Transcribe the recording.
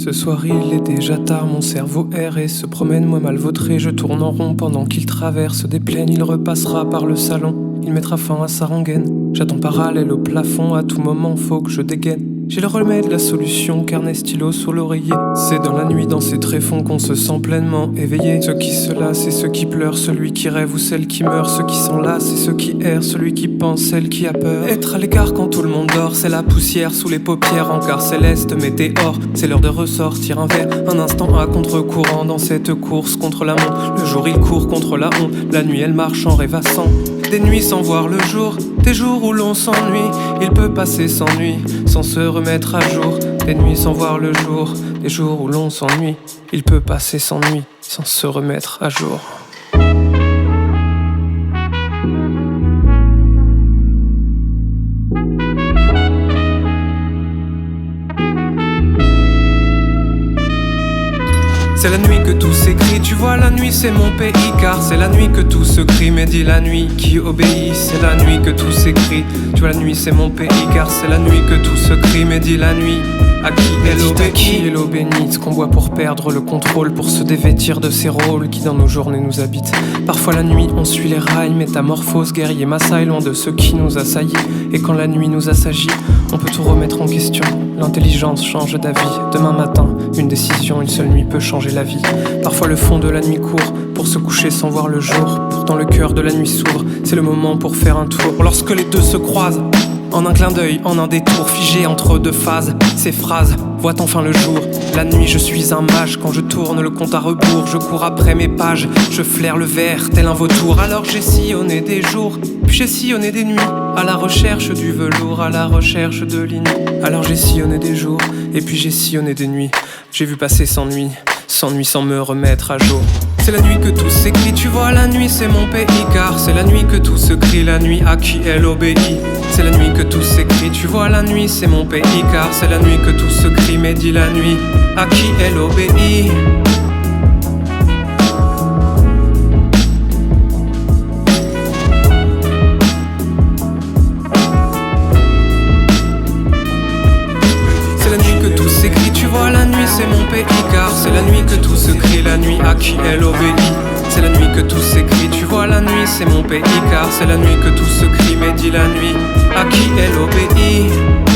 Ce soir il est déjà tard, mon cerveau erre et se promène, moi mal vautré. Je tourne en rond pendant qu'il traverse des plaines. Il repassera par le salon, il mettra fin à sa rengaine. J'attends parallèle au plafond, à tout moment faut que je dégaine. J'ai le remède, la solution, carnet stylo sur l'oreiller. C'est dans la nuit, dans ces tréfonds qu'on se sent pleinement éveillé. Ceux qui se lassent et ceux qui pleurent, celui qui rêve ou celle qui meurt. Ceux qui s'enlacent et ceux qui errent, celui qui pense, celle qui a peur. Être à l'écart quand tout le monde dort, c'est la poussière sous les paupières. Encart céleste, météore, c'est l'heure de ressortir un verre. Un instant à contre-courant dans cette course contre la montre. Le jour il court contre la honte, la nuit elle marche en rêvassant. Des nuits sans voir le jour, des jours où l'on s'ennuie. Il peut passer sans nuit, sans se remettre à jour. Des nuits sans voir le jour, des jours où l'on s'ennuie. Il peut passer sans nuit, sans se remettre à jour. C'est la nuit que tout s'écrit, tu vois la nuit c'est mon pays. Car c'est la nuit que tout se crie, mais dis la nuit qui obéit. C'est la nuit que tout s'écrit, tu vois la nuit c'est mon pays. Car c'est la nuit que tout se crie, mais dis la nuit à qui elle obéit. Et l'eau bénite qu'on boit pour perdre le contrôle, pour se dévêtir de ces rôles qui dans nos journées nous habitent. Parfois la nuit on suit les rails, métamorphose, guerrier Maasai, loin de ceux qui nous assaillent. Et quand la nuit nous assagit, on peut tout remettre en question. L'intelligence change d'avis. Demain matin, une décision, une seule nuit peut changer la vie. Parfois le fond de la nuit court pour se coucher sans voir le jour. Pourtant le cœur de la nuit s'ouvre, c'est le moment pour faire un tour. Lorsque les deux se croisent, en un clin d'œil, en un détour, figé entre deux phases, ces phrases voient enfin le jour. La nuit je suis un mage, quand je tourne le compte à rebours. Je cours après mes pages, je flaire le verre tel un vautour. Alors j'ai sillonné des jours, puis j'ai sillonné des nuits, à la recherche du velours, à la recherche de l'inouï. Alors j'ai sillonné des jours, et puis j'ai sillonné des nuits. J'ai vu passer sans nuit sans me remettre à jour. C'est la nuit que tout s'écrit, tu vois la nuit c'est mon pays. Car c'est la nuit que tout se crie, la nuit à qui elle obéit. C'est la nuit que tout s'écrit, tu vois la nuit c'est mon pays. Car c'est la nuit que tout se crie, mais dis la nuit à qui elle obéit. C'est la nuit que tout s'écrit, tu vois la nuit c'est mon pays. Car c'est la nuit que tout se crie, la nuit à qui elle obéit. C'est la nuit que tout s'écrit, tu vois la nuit c'est mon pays. Car c'est la nuit que tout se crie, mais dis la nuit à qui elle obéit.